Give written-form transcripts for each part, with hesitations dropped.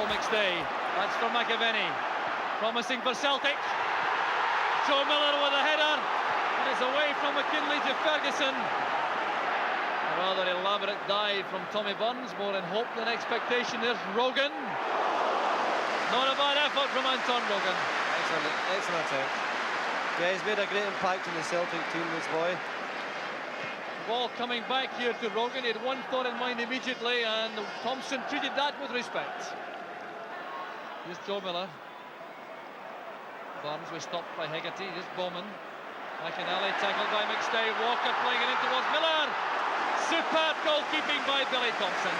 Joe McStay. That's for McAvenny. Promising for Celtic. Joe Miller with a header. And it's away from McKinley to Ferguson. A rather elaborate dive from Tommy Burns. More in hope than expectation. There's Rogan. Not a bad effort from Anton Rogan. Excellent attempt. Yeah, he's made a great impact in the Celtic team, this boy. Ball coming back here to Rogan. He had one thought in mind immediately, and Thompson treated that with respect. Here's Joe Miller. Barnes was stopped by Hegarty. Here's Bowman. McInally tackled by McStay. Walker playing it in towards Miller. Superb goalkeeping by Billy Thompson.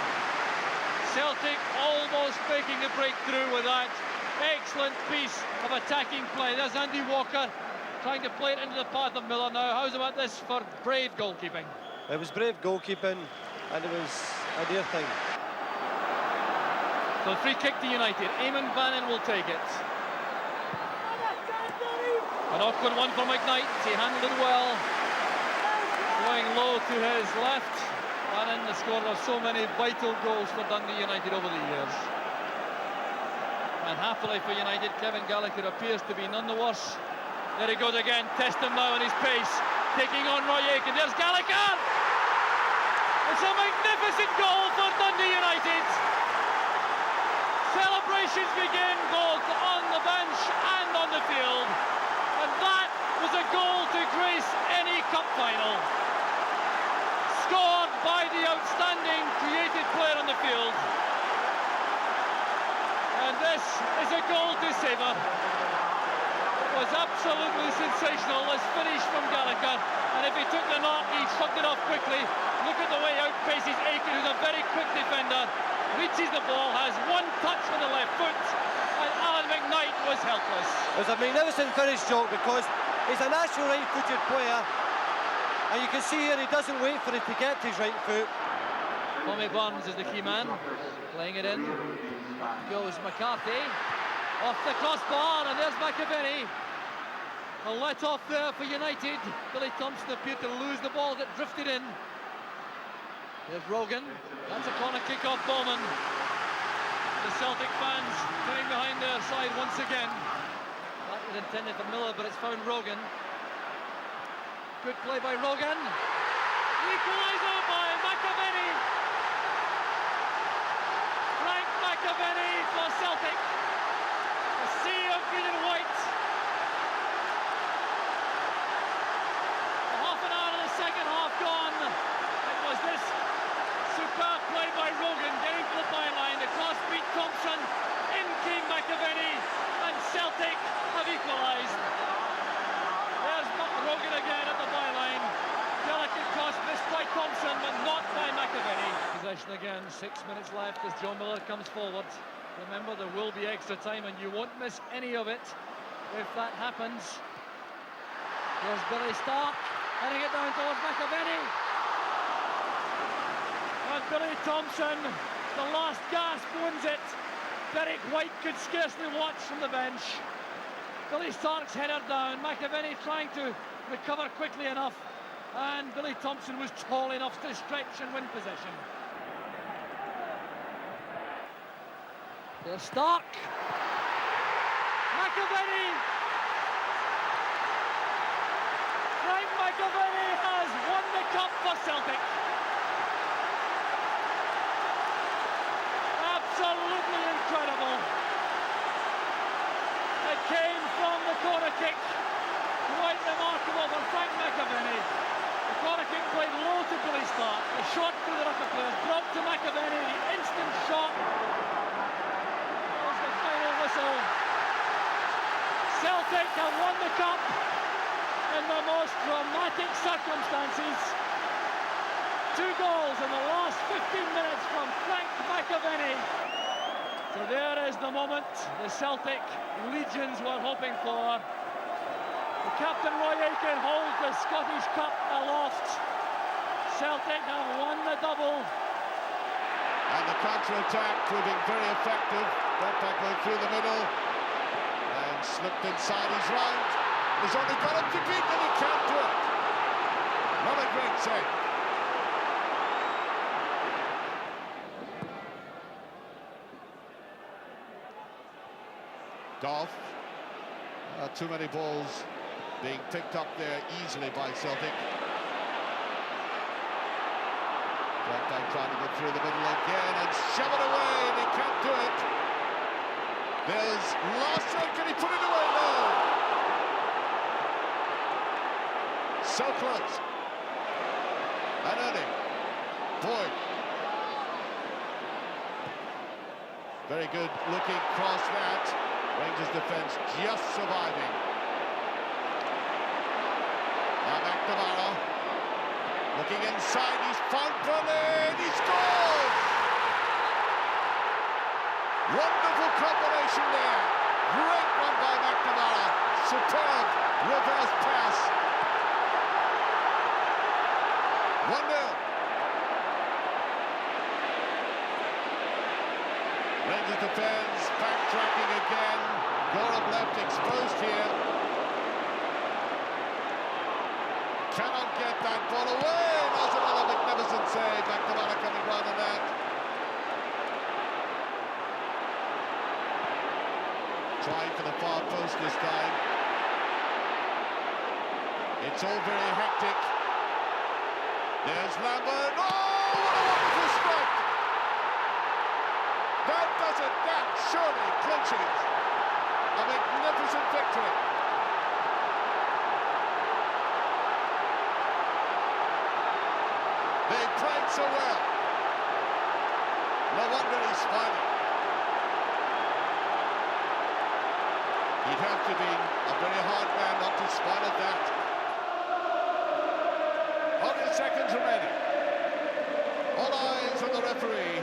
Celtic almost making a breakthrough with that excellent piece of attacking play. There's Andy Walker trying to play it into the path of Miller now. How's about this for brave goalkeeping? It was brave goalkeeping, and it was a dear thing. So free kick to United. Eamon Bannon will take it. An awkward one for McKnight. He handled it well. Going low to his left. Bannon, the scorer of so many vital goals for Dundee United over the years. And happily for United, Kevin Gallagher appears to be none the worse. There he goes again, test him now on his pace. Taking on Roy Aitken, there's Gallagher! It's a magnificent goal for Dundee United. Celebrations begin both on the bench and on the field. And that was a goal to grace any cup final. Scored by the outstanding creative player on the field. And this is a goal to savour. It was absolutely sensational, this finish from Gallagher. And if he took the knock, he shrugged it off quickly. Look at the way outpaces Aitken, who's a very quick defender. Reaches the ball, has one touch with the left foot. And Alan McKnight was helpless. It was a magnificent finish, Joe, because he's a natural right-footed player. And you can see here he doesn't wait for it to get to his right foot. Tommy Burns is the key man, playing it in. Goes McCarthy, off the crossbar, and there's McAvenny. A let off there for United. Billy Thompson appeared to lose the ball that drifted in. There's Rogan. That's a corner kick off Bowman. The Celtic fans getting behind their side once again. That was intended for Miller, but it's found Rogan. Good play by Rogan. Equaliser by McAvenny. Frank McAvenny for Celtic. A sea of green and white. Half an hour of the second half gone. It was this superb play by Rogan getting to the byline. The cross beat Thompson. In came McAvenny. And Celtic have equalised. There's Rogan again at the byline. Delicate cross missed by Thompson, but not by McAvenny. Possession again, 6 minutes left as Joe Miller comes forward. Remember, there will be extra time and you won't miss any of it if that happens. There's Billy Stark, heading it down towards McAvenny. And Billy Thompson, the last gasp, wins it. Derek White could scarcely watch from the bench. Billy Stark's header down, McAvenny trying to recover quickly enough, and Billy Thompson was tall enough to stretch and win possession. There's Stark. McAvenny. Frank McAvenny has won the cup for Celtic. Absolutely incredible. It came from the corner kick. Quite remarkable for Frank McAvenny. The corner kick played low to Billy Stark. The shot through the upper players, dropped to McAvenny. The instant shot. That was the final whistle. Celtic have won the cup in the most dramatic circumstances. 2 goals in the last 15 minutes from Frank McAvenny. So there is the moment the Celtic legions were hoping for. The captain Roy Aitken holds the Scottish Cup aloft. Celtic have won the double. And the counter-attack proving very effective. Got that going through the middle. And slipped inside his round. He's only got him to beat and he can't do it. What a great save. Goff. Too many balls being picked up there easily by Celtic. Back trying to get through the middle again and shove it away, and he can't do it. There's Larson, can he put it away? No! So close. And Ernie. Boyd. Very good looking cross that. Rangers defence just surviving. Now McNamara. Looking inside, he's found Berlin, he scores! Wonderful combination there. Great run by McNamara. Superb reverse pass. 1-0. Rangers defence, backtracking again. Gorham left exposed here. Cannot get that ball away. That's another magnificent save. McNamara coming round on that. Trying for the far post this time. It's all very hectic. There's Lambert. Oh, what a wonderful strike! That does it. That surely clinches a magnificent victory. They played so well. No wonder he's smiling. He'd have to be a very hard man not to smile at that. 100 seconds remaining. All eyes on the referee.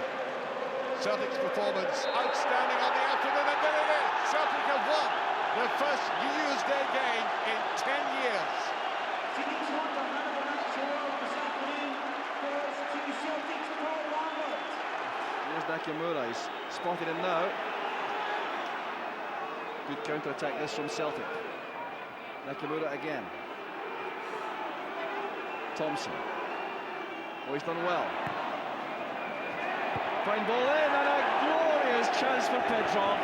Celtic's performance outstanding on the afternoon, and there it is. Celtic have won their first New Year's Day game in 10 years. Here's Nakamura, he's spotted him now. Good counter-attack this from Celtic. Nakamura again. Thompson. Oh, he's done well. Fine ball in, and a glorious chance for Petrov.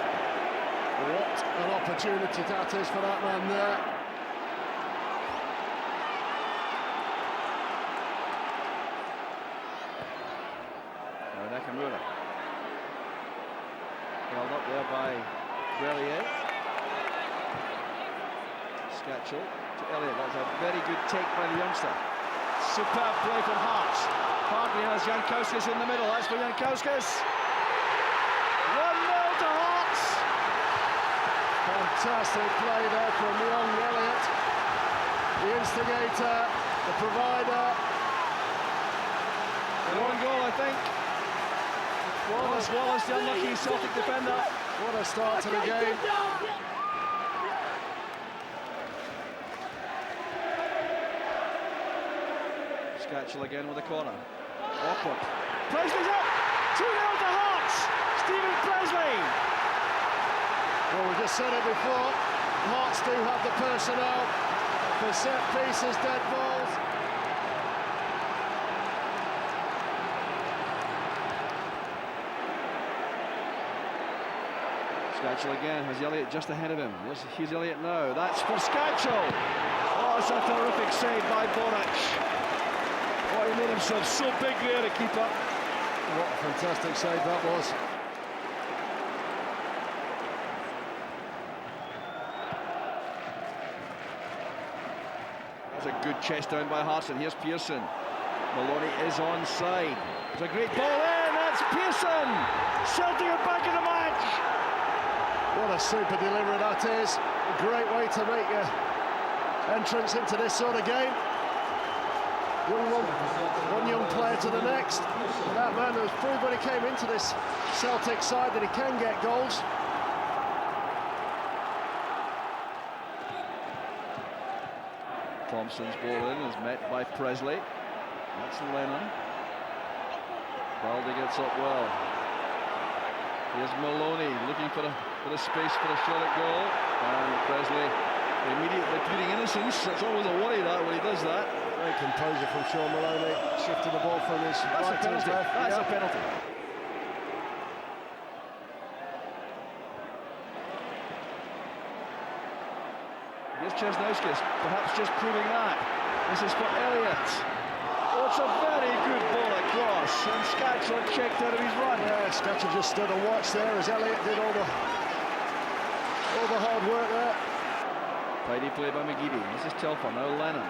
What an opportunity that is for that man there. Now Nakamura. Held up there by Grelier. Scatchell to Elliott. That's a very good take by the youngster. Superb play from Hearts. Hardly has Jankowskis in the middle. That's for Jankowskis. 1-0 to Hearts. Fantastic play there from young Elliott. The instigator, the provider. One goal, I think. Wallace, the unlucky Celtic defender. What a start to the game. Scatchell again with a corner. Awkward. Presley's up! 2-0 to Hearts! Stephen Presley! Well, we just said it before. Hearts do have the personnel for set pieces, dead balls. Scatchell again, has Elliott just ahead of him. Here's Elliott now, that's for Scatchell! Oh, it's a terrific save by Borac. Oh, he made himself so big there to keep up. What a fantastic save that was. That's a good chest down by Hartson. Here's Pearson. Maloney is onside. It's a great ball in, that's Pearson! Celtic are back in the match! What a super delivery that is. A great way to make your entrance into this sort of game. One young player to the next. That man has proved when he came into this Celtic side that he can get goals. Thompson's ball in is met by Presley. That's Lennon. Baldy gets up well. Here's Maloney looking for a space for a shot at goal. And Presley immediately pleading innocence. It's always a worry that when he does that. Great composure from Sean Maloney, shifting the ball from his right to his left. That's a penalty. Here's Chesnowskis, perhaps just proving that. This is for Elliott. Oh, it's a very good ball across, and Scatchel checked out of his run. Yeah, Scatchel just stood and watched there as Elliott did all the hard work there. Tidy play by McGeady. This is Telfer, now Lennon.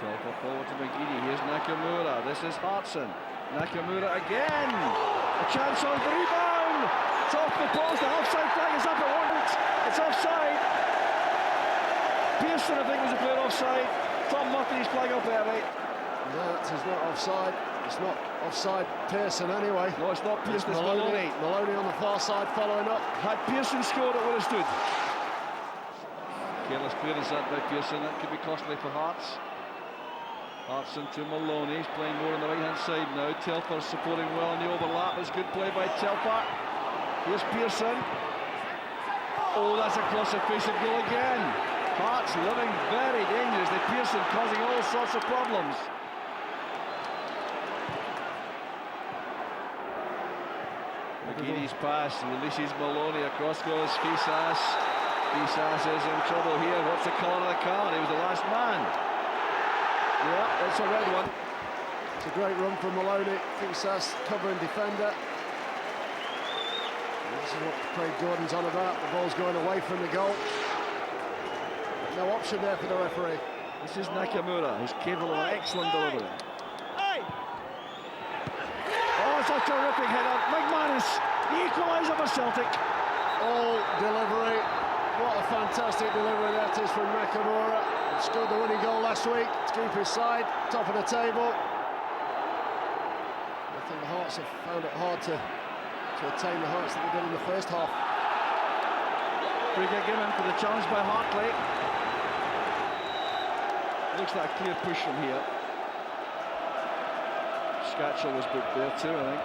Telfer forward to McGeady. Here's Nakamura. This is Hartson. Nakamura again. A chance on the rebound. It's off the post. The offside flag is up at once. It's offside. Pearson, I think, was a player offside. Tom Murphy's flag up early. No, it is not offside. It's not offside Pearson anyway. No, it's not Pearson, it's Maloney. Maloney on the far side following up. Had Pearson scored, it would have stood. Careless clearance that by Pearson. That could be costly for Hearts. Hartson to Maloney. He's playing more on the right-hand side now. Telfer supporting well in the overlap. It's good play by Telfer. Here's Pearson. Oh, that's a close-of-facing goal again. Hearts living very dangerously. Pearson causing all sorts of problems. McGeady's pass releases Maloney. Across goes Fisas. Fisas is in trouble here. What's the colour of the card? He was the last man. Yeah, it's a red one. It's a great run from Maloney. Fisas covering defender. And this is what Craig Gordon's on about. The ball's going away from the goal. No option there for the referee. This is Nakamura, who's capable of an excellent delivery. Oh, it's a terrific header. McManus, the equaliser for Celtic. All delivery. What a fantastic delivery that is from Nakamura. He scored the winning goal last week to keep his side top of the table. I think the Hearts have found it hard to attain the heights that they did in the first half. Free kick given for the challenge by Hartley. Looks like a clear push from here. Scatchel was booked there too, I think.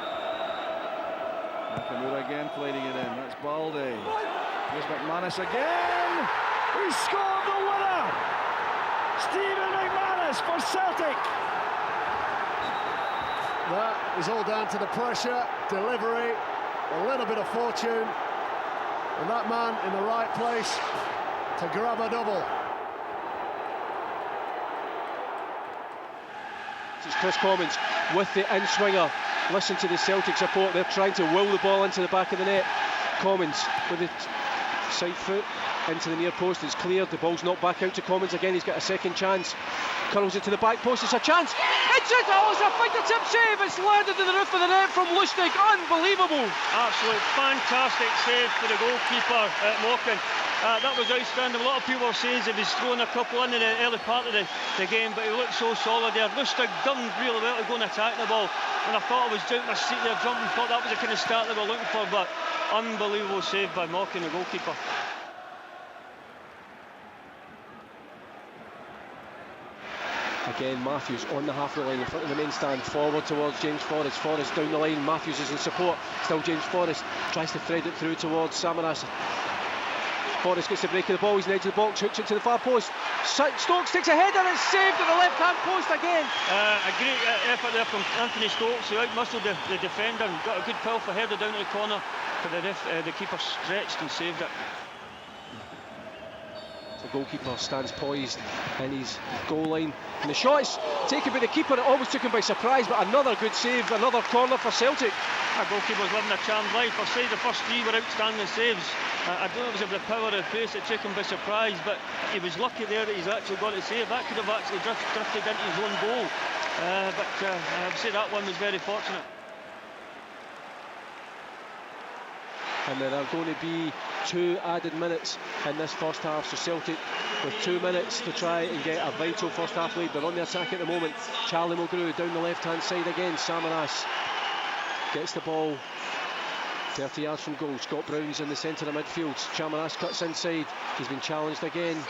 Nakamura again flading it in. That's Baldy. Here's McManus again. He scored the winner. Stephen McManus for Celtic. That is all down to the pressure, delivery, a little bit of fortune, and that man in the right place to grab a double. It's Chris Commons with the in-swinger. Listen to the Celtic support. They're trying to will the ball into the back of the net. Commons with the side foot into the near post. It's cleared. The ball's knocked back out to Commons again. He's got a second chance. Curls it to the back post. It's a chance. It's it. Oh, it's a fingertip save. It's landed in the roof of the net from Lustig. Unbelievable. Absolute fantastic save for the goalkeeper at Morecambe. That was outstanding. A lot of people are saying he was throwing a couple in the early part of the game, but he looked so solid there. Lustig done really well to go and attack the ball, and I thought I was down my seat there jumping, thought that was the kind of start they were looking for, but unbelievable save by Morecambe, the goalkeeper. Again, Matthews on the halfway line in front of the main stand, forward towards James Forrest. Forrest down the line, Matthews is in support. Still James Forrest tries to thread it through towards Samaras. Forrest gets the break of the ball, he's in the edge of the box, hooks it to the far post. Stokes takes a header and it's saved at the left-hand post again. A great effort there from Anthony Stokes, who outmuscled the defender and got a good powerful header down to the corner, but the keeper stretched and saved it. The goalkeeper stands poised in his goal line, and the shot is taken by the keeper. It almost took him by surprise, but another good save, another corner for Celtic. Our goalkeeper's living a charmed life. I'll say the first three were outstanding saves. I don't know if it was the power of the pace that took him by surprise, but he was lucky there that he's actually got it saved. That could have actually drifted into his own goal, but I would say that one was very fortunate. And there are going to be 2 added minutes in this first half, so Celtic with 2 minutes to try and get a vital first half lead. They're on the attack at the moment. Charlie Mulgrew down the left hand side again. Samaras gets the ball 30 yards from goal. Scott Brown's in the centre of midfield. Samaras cuts inside. He's been challenged again.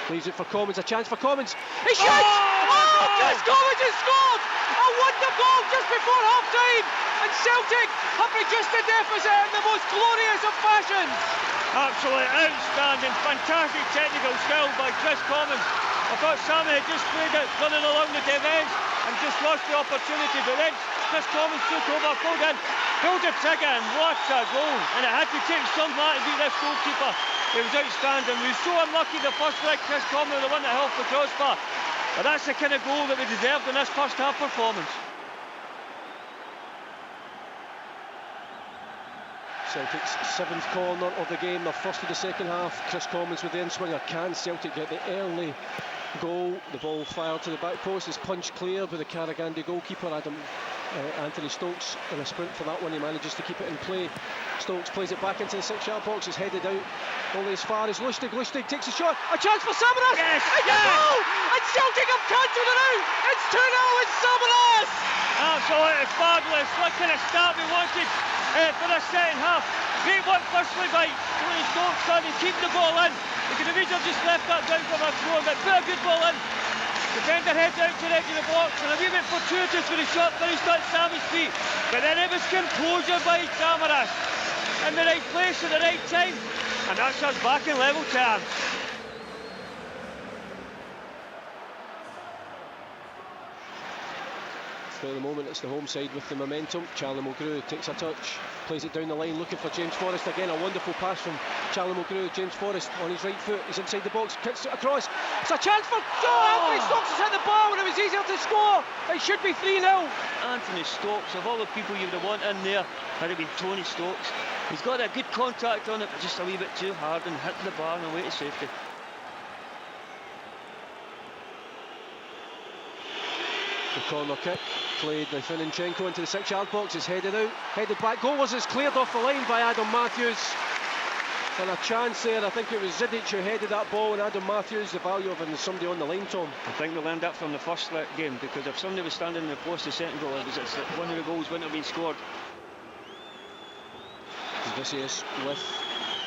Leaves it for Commons. A chance for Commons. He shoots! Oh, Chris Commons has scored! A wonder goal just before half time, and Celtic have reduced the deficit in the most glorious of fashions. Absolutely outstanding, fantastic technical skill by Chris Commons. I thought Sammy had just played it running along the defence and just lost the opportunity, but then Chris Commons took over, pulled in, pulled the trigger, and what a goal. And it had to take some man to beat this goalkeeper. It was outstanding. We were so unlucky the first leg, Chris Commons, the one that helped the crossbar. But that's the kind of goal that we deserved in this first half performance. Celtic's 7th corner of the game, their first of the second half. Chris Commons with the in-swinger. Can Celtic get the early goal? The ball fired to the back post is punched clear by the Carragandi goalkeeper Anthony Stokes in a sprint for that one. He manages to keep it in play. Stokes plays it back into the 6-yard box. It's headed out only as far as Lustig. Lustig takes a shot. A chance for Samaras. Yes, It's a goal! And Celtic have cancelled it out. It's 2-0. It's Samaras. Absolutely fabulous. What kind of start we wanted for the second half. Great work firstly by Tony Stokes trying to keep the ball in. He could have easily just left that down from a throw, but put a good ball in. Defender heads out to the edge of the box, and a wee bit fortuitous for the shot finished at Sammy's feet. But then it was composure by Samaras in the right place at the right time, and that's us back in level terms. For the moment, it's the home side with the momentum. Charlie Mulgrew takes a touch, plays it down the line, looking for James Forrest again. A wonderful pass from Charlie Mulgrew. James Forrest on his right foot, he's inside the box, kicks it across. It's a chance for Anthony Stokes has hit the ball, and it was easier to score. It should be 3-0. Anthony Stokes, of all the people you would have wanted in there, had it been Tony Stokes. He's got a good contact on it, but just a wee bit too hard and hit the bar on the way to safety. The corner kick played by Fininchenko into the 6-yard box. It's headed out, headed back. Goal was cleared off the line by Adam Matthews. And a chance there. I think it was Zidic who headed that ball, and Adam Matthews, the value of having somebody on the line, Tom. I think we learned that from the first game, because if somebody was standing in the post, the second goal, one of the goals wouldn't have been scored. Vicious with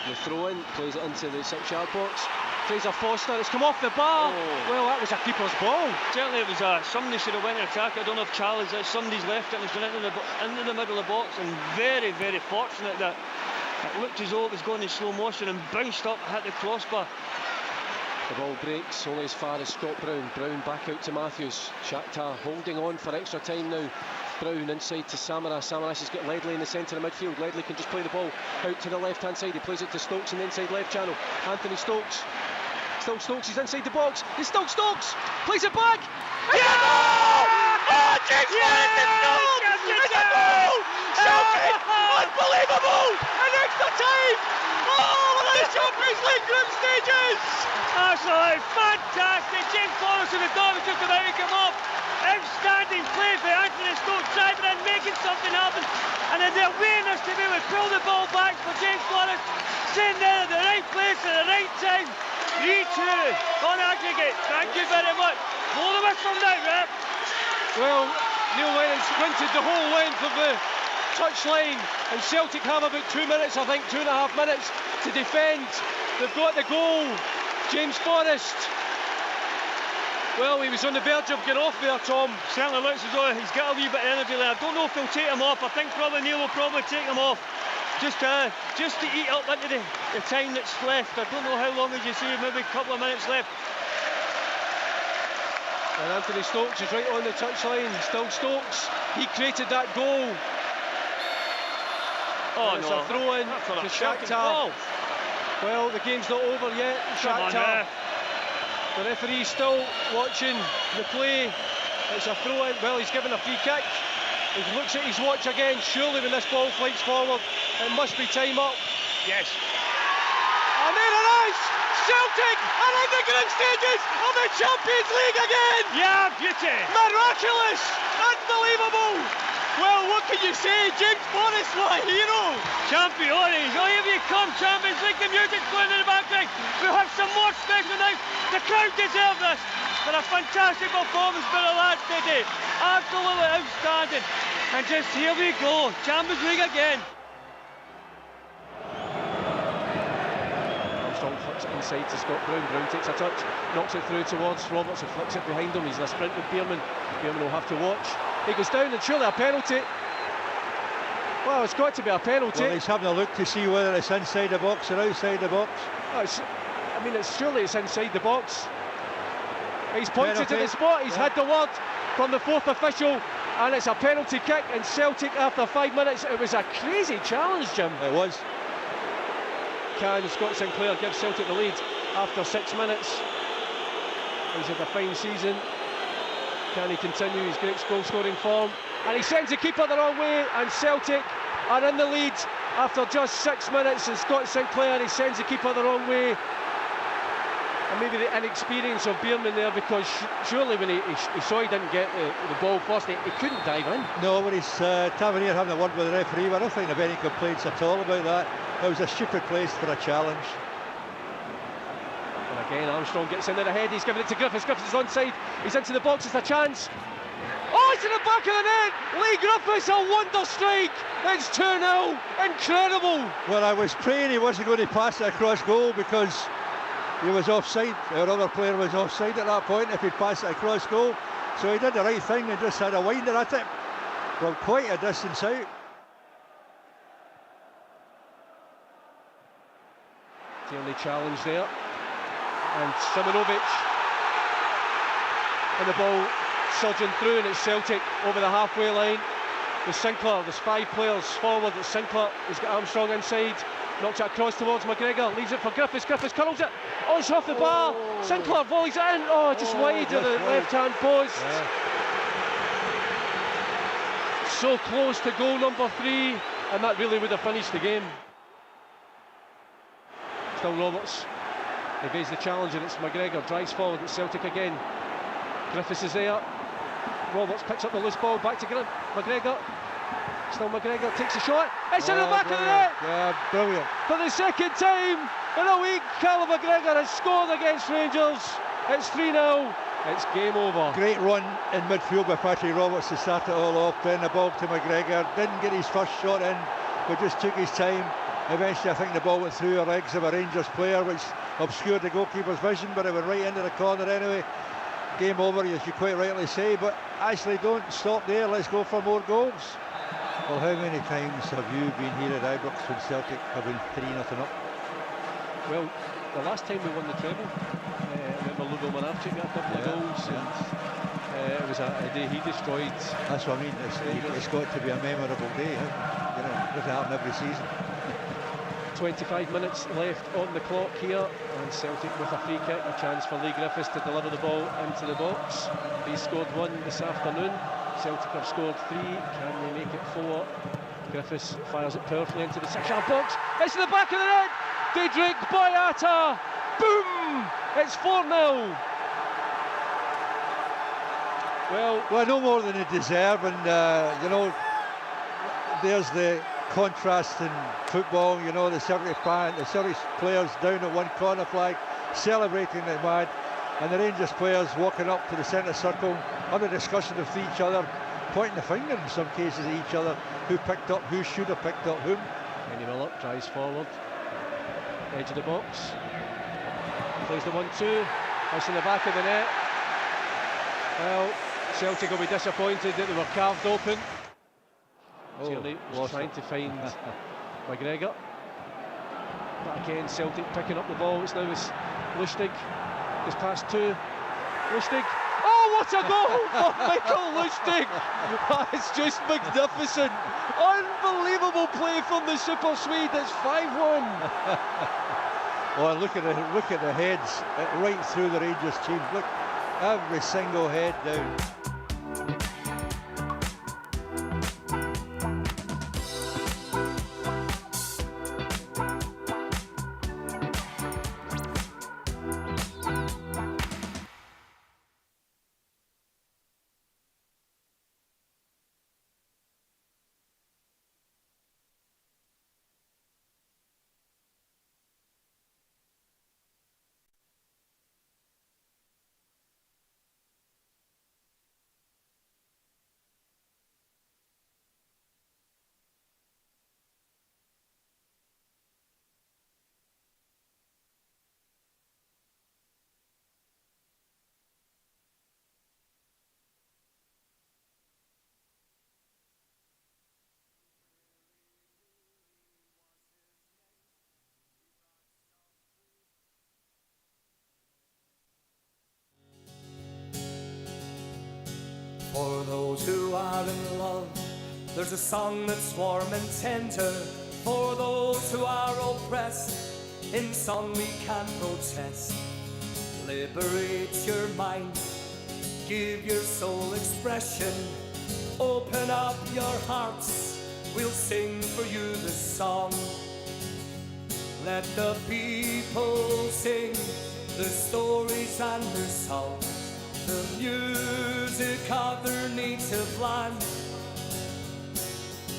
the throw-in, plays it into the 6-yard box. Fraser Foster, it's come off the bar. Well, that was a keeper's ball. Certainly it was somebody should have went and attacked. I don't know if Charlie's somebody's left it and it's gone into the middle of the box, and very, very fortunate that it looked as though it was going in slow motion and bounced up, hit the crossbar. The ball breaks only as far as Scott Brown. Brown back out to Matthews. Shakhtar holding on for extra time now. Brown inside to Samaras. Samaras has got Ledley in the centre of midfield. Ledley can just play the ball out to the left hand side. He plays it to Stokes in the inside left channel. Anthony Stokes. Still Stokes, he's inside the box. It's still Stokes. Plays it back. It's a goal! Oh, James Forrest is scored! It's a goal! Celtic! Unbelievable! An extra time! Oh, we're in the Champions League group stages! Absolutely fantastic. James Forrest with the goal was just about to come off. Outstanding play by Anthony Stokes, driving in, making something happen, and then the awareness to be able to pull the ball back for James Forrest, sitting there at the right place at the right time. 3-2 on aggregate. Thank you very much. Blow the whistle now, rep. Well, Neil Lennon's sprinted the whole length of the touchline, and Celtic have about 2 minutes, I think 2.5 minutes to defend. They've got the goal. James Forrest. Well, he was on the verge of getting off there, Tom. Certainly looks as though he's got a wee bit of energy there. I don't know if he'll take him off. I think probably Neil will probably take him off. Just to eat up into the time that's left. I don't know how long, as you see, maybe a couple of minutes left. And Anthony Stokes is right on the touchline. Still Stokes. He created that goal. Oh, and it's no. a throw-in to Shakhtar. Well, the game's not over yet. Shakhtar. The referee's still watching the play. It's a throw-in. Well, he's given a free kick. He looks at his watch again. Surely when this ball flights forward, it must be time up. Yes. And there it is! Celtic are in the group stages of the Champions League again! Yeah, beauty! Miraculous! Unbelievable! Well, what can you say? James Forrest, what a hero! Champions! Oh, here we come! Champions League, the music's playing in the background. We'll have some more special now. The crowd deserve this. For a fantastic performance by the lads today. Absolutely outstanding. And just here we go. Champions League again. Armstrong flicks it inside to Scott Brown. Brown takes a touch, knocks it through towards Roberts, who flicks it behind him. He's in a sprint with Bierman. Bierman will have to watch. He goes down, and surely a penalty. Well, it's got to be a penalty. Well, he's having a look to see whether it's inside the box or outside the box. Oh, surely it's inside the box. He's pointed to the spot. He's had the word from the fourth official. and it's a penalty kick, and Celtic after 5 minutes. It was a crazy challenge, Jim. It was. Can Scott Sinclair give Celtic the lead after 6 minutes? He's had a fine season. Can he continue his great goal-scoring form? And he sends the keeper the wrong way, and Celtic are in the lead after just 6 minutes. And Scott Sinclair, he sends the keeper the wrong way. And maybe the inexperience of Bierman there, because surely when he saw he didn't get the ball first, he couldn't dive in. No, when he's Tavernier having a word with the referee, I don't think there have any complaints at all about that. It was a stupid place for a challenge. And again, Armstrong gets in there ahead. He's giving it to Griffiths. Griffiths is onside. He's into the box. It's a chance. Oh, it's in the back of the net. Lee Griffiths, a wonder strike. It's 2-0. Incredible. Well, I was praying he wasn't going to pass it across goal because he was offside. Our other player was offside at that point if he'd passed it across goal. So he did the right thing and just had a winder at it from quite a distance out. The only challenge there. And Simonovic. And the ball surging through, and it's Celtic over the halfway line. With Sinclair, there's 5 players forward. It's Sinclair, he's got Armstrong inside. Knocks it across towards McGregor, leaves it for Griffiths. Griffiths curls it. Oh, it's off the bar. Sinclair volleys it in. Oh, just wide of the left-hand post. Yeah. So close to goal number 3, and that really would have finished the game. Still Roberts evades the challenge, and it's McGregor, drives forward. It's Celtic again. Griffiths is there. Roberts picks up the loose ball, back to McGregor. Still McGregor takes a shot. It's in the back of the net. Yeah, brilliant. For the second time in a week, Callum McGregor has scored against Rangers. It's 3-0. It's game over. Great run in midfield by Patrick Roberts to start it all off. Then the ball to McGregor. Didn't get his first shot in, but just took his time. Eventually, I think the ball went through the legs of a Rangers player, which obscured the goalkeeper's vision, but it went right into the corner anyway. Game over, as you quite rightly say, but actually don't stop there. Let's go for more goals. Well, how many times have you been here at Ibrox when Celtic have been 3-0 up? Well, the last time we won the treble, I remember Ludo Manavchik got a couple of goals, and it was a day he destroyed. That's what I mean. It's got to be a memorable day. You know, it doesn't happen every season. 25 minutes left on the clock here, and Celtic with a free kick, a chance for Lee Griffiths to deliver the ball into the box. He scored 1 this afternoon. Celtic have scored 3. Can they make it 4? Griffiths fires it powerfully into the 6-yard box. It's in the back of the net. Diedrich Boyata. Boom! It's 4-0. Well, no more than they deserve, and you know, there's the contrast in football. You know, the Celtic players down at one corner flag, celebrating like mad, and the Rangers players walking up to the centre circle, having a discussion with each other, pointing the finger in some cases at each other, who picked up, who should have picked up whom. Kenny Miller drives forward, edge of the box, plays the 1-2, it's in the back of the net. Well, Celtic will be disappointed that they were carved open. Tierney was trying to find McGregor, but again Celtic picking up the ball. It's now with Lustig. It's past 2. Lustig. Oh, what a goal for Michael Lustig! It's just magnificent. Unbelievable play from the Super Swede. It's 5-1. Oh, look at the heads right through the Rangers team. Look, every single head down. There's a song that's warm and tender for those who are oppressed. In song we can protest. Liberate your mind, give your soul expression. Open up your hearts, we'll sing for you this song. Let the people sing their stories and their songs, the music of their native land.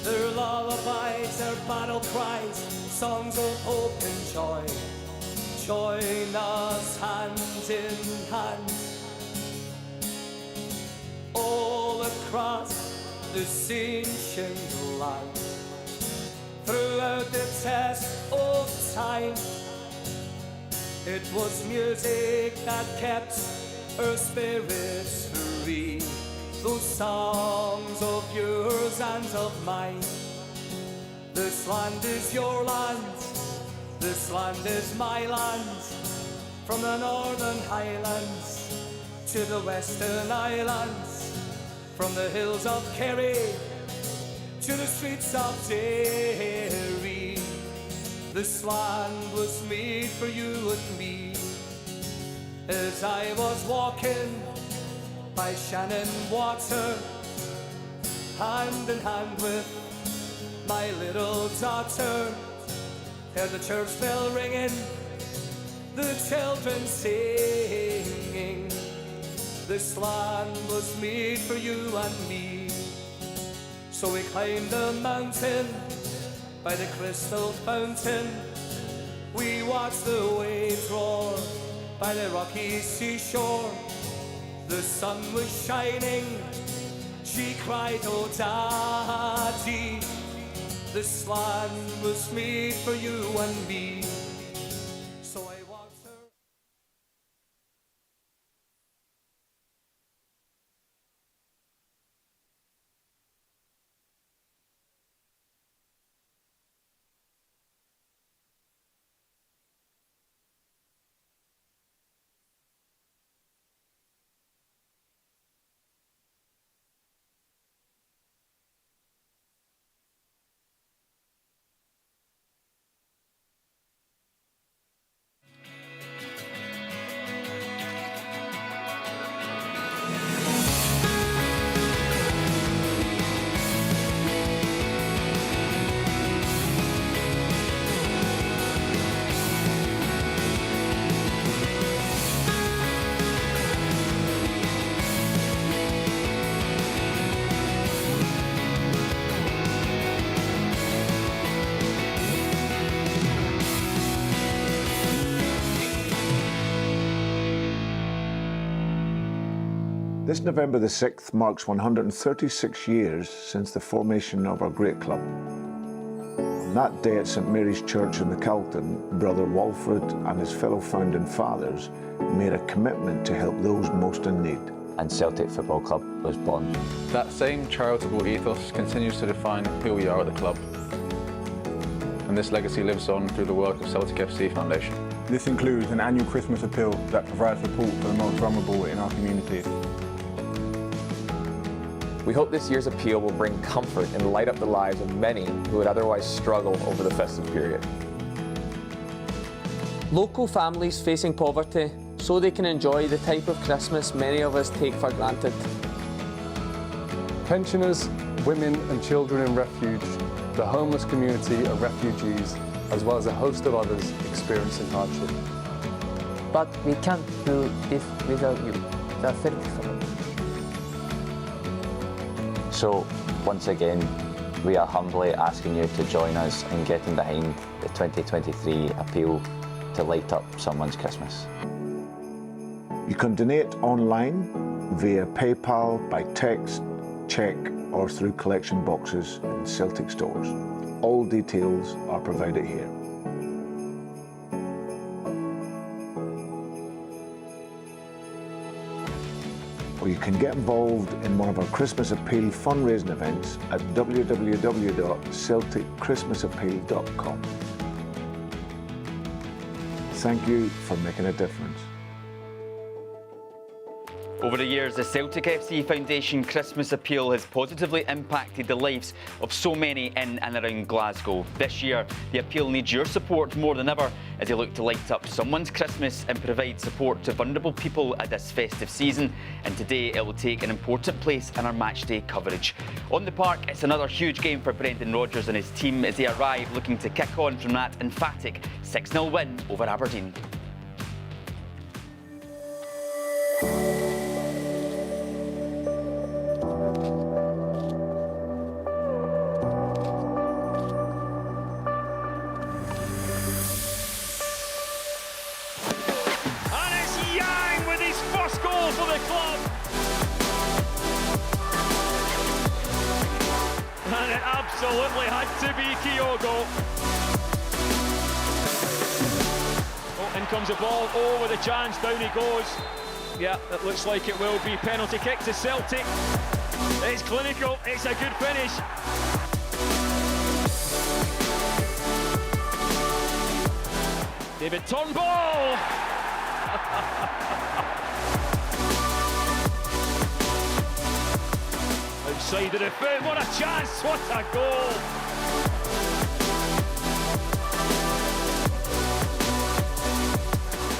Their lullabies, their battle cries, songs of hope and joy. Join us hand in hand. All across this ancient land, throughout the test of time, it was music that kept our spirits free. Those songs of yours and of mine. This land is your land, this land is my land. From the northern highlands to the western islands, from the hills of Kerry to the streets of Derry. This land was made for you and me. As I was walking by Shannon Water, hand in hand with my little daughter, heard the church bell ringing, the children singing. This land was made for you and me. So we climbed the mountain by the crystal fountain. We watched the waves roar by the rocky seashore. The sun was shining, she cried, oh Daddy. This land was made for you and me. So I walked her. This November the 6th marks 136 years since the formation of our great club. On that day at St Mary's Church in the Calton, Brother Walfred and his fellow founding fathers made a commitment to help those most in need. And Celtic Football Club was born. That same charitable ethos continues to define who we are at the club. And this legacy lives on through the work of Celtic FC Foundation. This includes an annual Christmas appeal that provides support for the most vulnerable in our community. We hope this year's appeal will bring comfort and light up the lives of many who would otherwise struggle over the festive period. Local families facing poverty so they can enjoy the type of Christmas many of us take for granted. Pensioners, women and children in refuge, the homeless community of refugees, as well as a host of others experiencing hardship. But we can't do this without you, the Celtic family. So, once again, we are humbly asking you to join us in getting behind the 2023 appeal to light up someone's Christmas. You can donate online, via PayPal, by text, cheque or through collection boxes in Celtic stores. All details are provided here. Or you can get involved in one of our Christmas Appeal fundraising events at www.celticchristmasappeal.com. Thank you for making a difference. Over the years, the Celtic FC Foundation Christmas appeal has positively impacted the lives of so many in and around Glasgow. This year, the appeal needs your support more than ever as they look to light up someone's Christmas and provide support to vulnerable people at this festive season. And today, it will take an important place in our matchday coverage. On the park, it's another huge game for Brendan Rodgers and his team as they arrive looking to kick on from that emphatic 6-0 win over Aberdeen. And it absolutely had to be Kyogo. Oh, in comes the ball. Oh, with a chance, down he goes. Yeah, it looks like it will be. Penalty kick to Celtic. It's clinical, it's a good finish. David Turnbull. Outside the defence, what a chance, what a goal!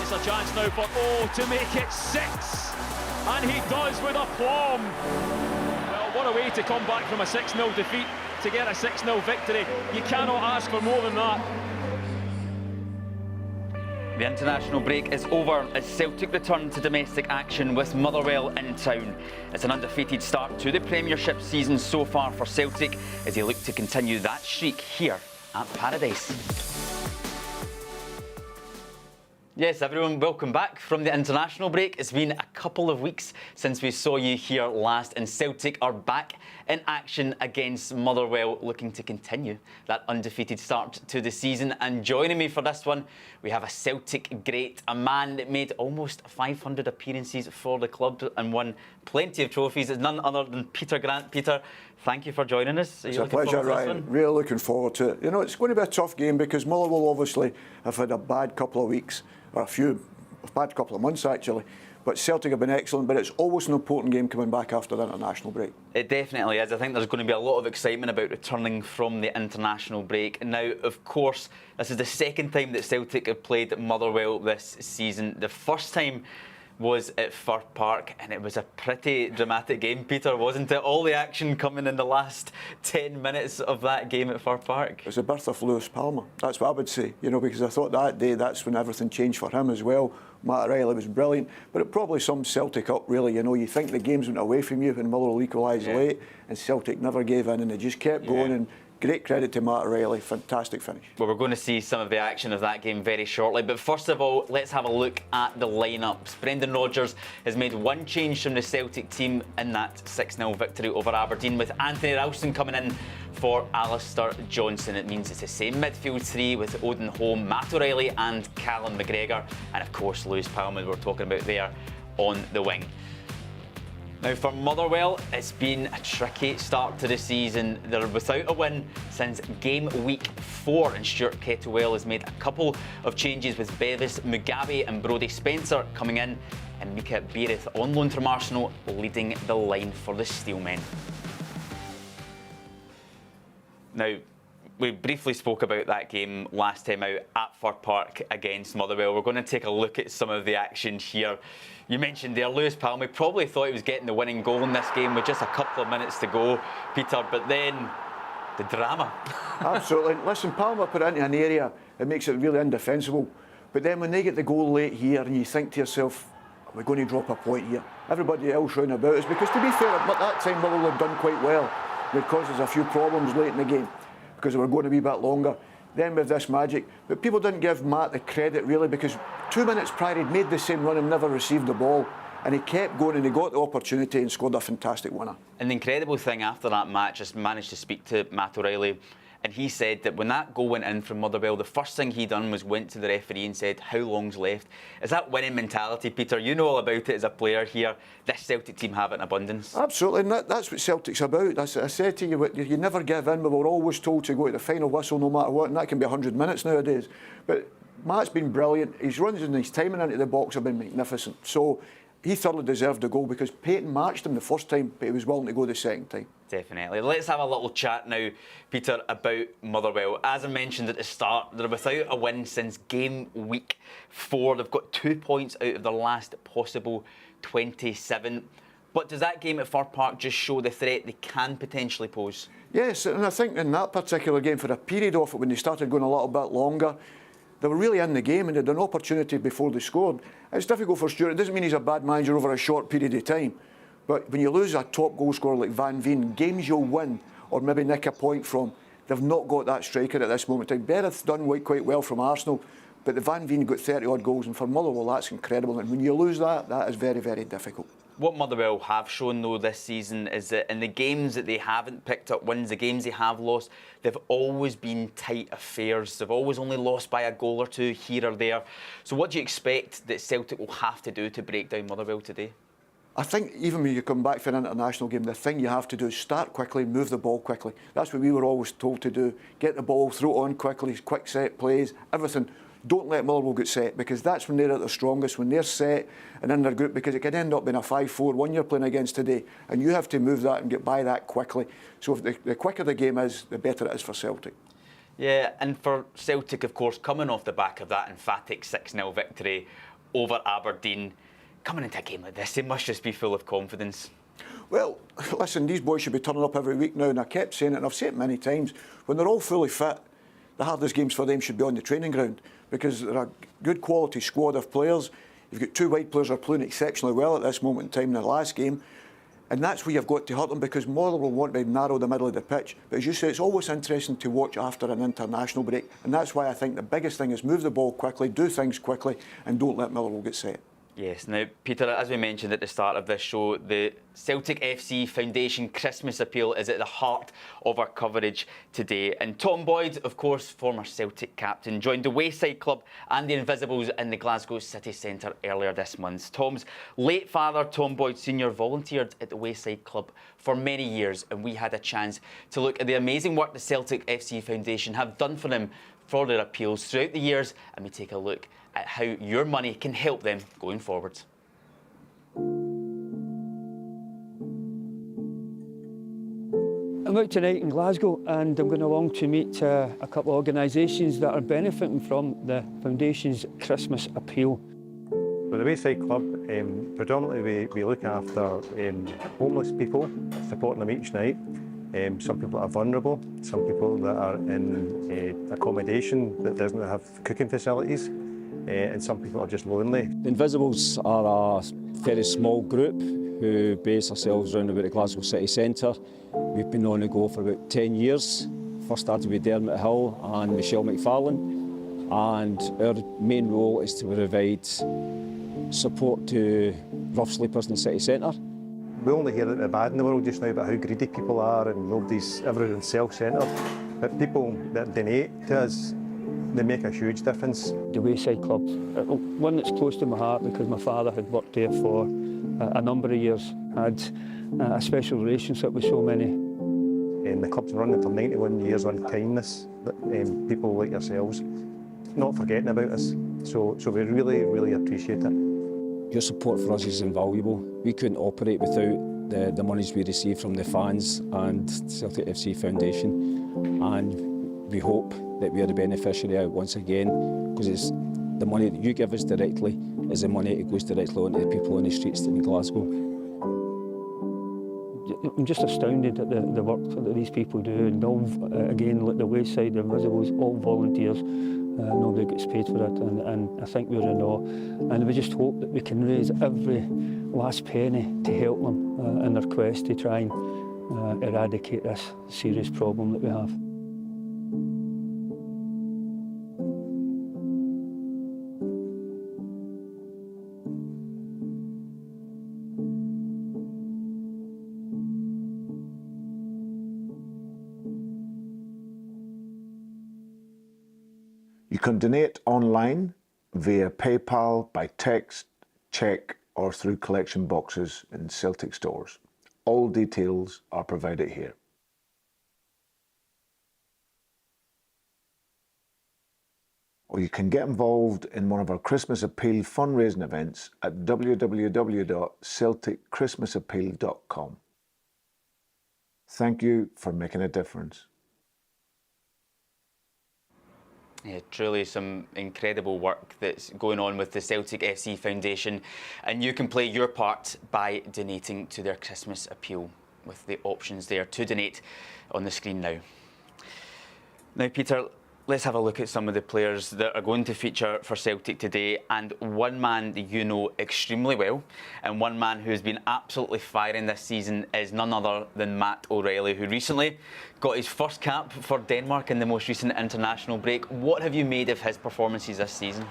It's a chance now for O to make it 6, and he does with aplomb. Well, what a way to come back from a 6-0 defeat to get a 6-0 victory. You cannot ask for more than that. The international break is over as Celtic return to domestic action with Motherwell in town. It's an undefeated start to the Premiership season so far for Celtic as they look to continue that streak here at Paradise. Yes, everyone, welcome back from the international break. It's been a couple of weeks since we saw you here last, and Celtic are back in action against Motherwell, looking to continue that undefeated start to the season. And joining me for this one, we have a Celtic great, a man that made almost 500 appearances for the club and won plenty of trophies. It's none other than Peter Grant. Peter, thank you for joining us. It's a pleasure, Ryan. Really looking forward to it. You know, it's going to be a tough game because Motherwell obviously have had a bad couple of weeks, or a bad couple of months actually. But Celtic have been excellent, but it's always an important game coming back after the international break. It definitely is. I think there's going to be a lot of excitement about returning from the international break. Now, of course, this is the second time that Celtic have played Motherwell this season. The first time was at Fir Park, and it was a pretty dramatic game, Peter, wasn't it? All the action coming in the last 10 minutes of that game at Fir Park. It was the birth of Lewis Palmer. That's what I would say, you know, because I thought that day, that's when everything changed for him as well. Matt Riley was brilliant, but it probably summed Celtic up, really. You know, you think the games went away from you when Motherwell equalised late, and Celtic never gave in, and they just kept going. And great credit to Matt Riley, fantastic finish. Well, we're going to see some of the action of that game very shortly, but first of all, let's have a look at the lineups. Brendan Rodgers has made one change from the Celtic team in that 6-0 victory over Aberdeen, with Anthony Ralston coming in for Alistair Johnson. It means it's the same midfield three with Odin Holm, Matt O'Reilly and Callum McGregor, and of course Lewis Palmer we're talking about there on the wing. Now for Motherwell, it's been a tricky start to the season. They're without a win since game week 4, and Stuart Kettlewell has made a couple of changes with Bevis Mugabe and Brodie Spencer coming in, and Mika Beirith on loan from Arsenal leading the line for the Steelmen. Now, we briefly spoke about that game last time out at Fir Park against Motherwell. We're going to take a look at some of the action here. You mentioned there, Lewis Palmer probably thought he was getting the winning goal in this game with just a couple of minutes to go, Peter, but then the drama. Absolutely. Listen, Palmer put it into an area that makes it really indefensible. But then when they get the goal late here and you think to yourself, we're going to drop a point here. Everybody else round about us, because to be fair, at that time Motherwell had done quite well. It caused us a few problems late in the game because they were going to be a bit longer. Then with this magic, but people didn't give Matt the credit really, because 2 minutes prior he'd made the same run and never received the ball, and he kept going and he got the opportunity and scored a fantastic winner. And the incredible thing after that match, I managed to speak to Matt O'Reilly, and he said that when that goal went in from Motherwell, the first thing he done was went to the referee and said, how long's left? Is that winning mentality, Peter? You know all about it as a player here. This Celtic team have it in abundance. Absolutely, and that's what Celtic's about. I said to you, you never give in. We were always told to go to the final whistle no matter what, and that can be 100 minutes nowadays. But Matt's been brilliant. His runs and his timing into the box have been magnificent. So he thoroughly deserved the goal because Peyton matched him the first time, but he was willing to go the second time. Definitely. Let's have a little chat now, Peter, about Motherwell. As I mentioned at the start, they're without a win since game week 4. They've got 2 points out of their last possible 27. But does that game at Fir Park just show the threat they can potentially pose? Yes, and I think in that particular game, for a period of it, when they started going a little bit longer, they were really in the game and had an opportunity before they scored. It's difficult for Stuart. It doesn't mean he's a bad manager over a short period of time. But when you lose a top goal scorer like Van Veen, games you'll win or maybe nick a point from, they've not got that striker at this moment in time. Bereth's done quite well from Arsenal, but the Van Veen got 30-odd goals, and for Motherwell, that's incredible. And when you lose that, that is very, very difficult. What Motherwell have shown, though, this season is that in the games that they haven't picked up wins, the games they have lost, they've always been tight affairs. They've always only lost by a goal or two here or there. So what do you expect that Celtic will have to do to break down Motherwell today? I think even when you come back for an international game, the thing you have to do is start quickly, move the ball quickly. That's what we were always told to do. Get the ball, throw it on quickly, quick set plays, everything. Don't let Motherwell get set, because that's when they're at their strongest, when they're set and in their group, because it could end up being a 5-4-1 you're playing against today, and you have to move that and get by that quickly. So if the quicker the game is, the better it is for Celtic. Yeah, and for Celtic, of course, coming off the back of that emphatic 6-0 victory over Aberdeen, coming into a game like this, they must just be full of confidence. Well, listen, these boys should be turning up every week now, and I kept saying it, and I've said it many times, when they're all fully fit, the hardest games for them should be on the training ground, because they're a good quality squad of players. You've got 2 wide players who are playing exceptionally well at this moment in time in the last game, and that's where you've got to hurt them, because Motherwell will want to narrow the middle of the pitch. But as you say, it's always interesting to watch after an international break, and that's why I think the biggest thing is move the ball quickly, do things quickly, and don't let Motherwell get set. Yes, now, Peter, as we mentioned at the start of this show, the Celtic FC Foundation Christmas appeal is at the heart of our coverage today. And Tom Boyd, of course, former Celtic captain, joined the Wayside Club and the Invisibles in the Glasgow city centre earlier this month. Tom's late father, Tom Boyd Sr., volunteered at the Wayside Club for many years, and we had a chance to look at the amazing work the Celtic FC Foundation have done for him for their appeals throughout the years, and we take a look at how your money can help them going forward. I'm out tonight in Glasgow, and I'm going along to meet a couple of organisations that are benefiting from the Foundation's Christmas appeal. With the Wayside Club, predominantly we look after homeless people, supporting them each night. Some people are vulnerable, some people that are in accommodation that doesn't have cooking facilities, and some people are just lonely. The Invisibles are a very small group who base ourselves around about the Glasgow city centre. We've been on the go for about 10 years. First started with Dermot Hill and Michelle McFarlane, and our main role is to provide support to rough sleepers in the city centre. We only hear the bad in the world just now about how greedy people are and everyone's self-centred. But people that donate to us, they make a huge difference. The Wayside Club, one that's close to my heart because my father had worked there for a number of years, had a special relationship with so many. And the club's running for 91 years on kindness, people like yourselves not forgetting about us. So we really, really appreciate it. Your support for us is invaluable. We couldn't operate without the monies we receive from the fans and Celtic FC Foundation, and we hope that we are the beneficiary once again, because it's the money that you give us directly is the money that goes directly onto the people on the streets in Glasgow. I'm just astounded at the work that these people do, and all, again, like the Wayside, the Invisibles, all volunteers. Nobody gets paid for it, and I think we're in awe. And we just hope that we can raise every last penny to help them in their quest to try and eradicate this serious problem that we have. You can donate online, via PayPal, by text, cheque or through collection boxes in Celtic stores. All details are provided here. Or or you can get involved in one of our Christmas Appeal fundraising events at www.celticchristmasappeal.com. Thank you for making a difference. Yeah, truly some incredible work that's going on with the Celtic FC Foundation, and you can play your part by donating to their Christmas appeal with the options there to donate on the screen now. Now, Peter, let's have a look at some of the players that are going to feature for Celtic today, and one man that you know extremely well and one man who's been absolutely firing this season is none other than Matt O'Reilly, who recently got his first cap for Denmark in the most recent international break. What have you made of his performances this season?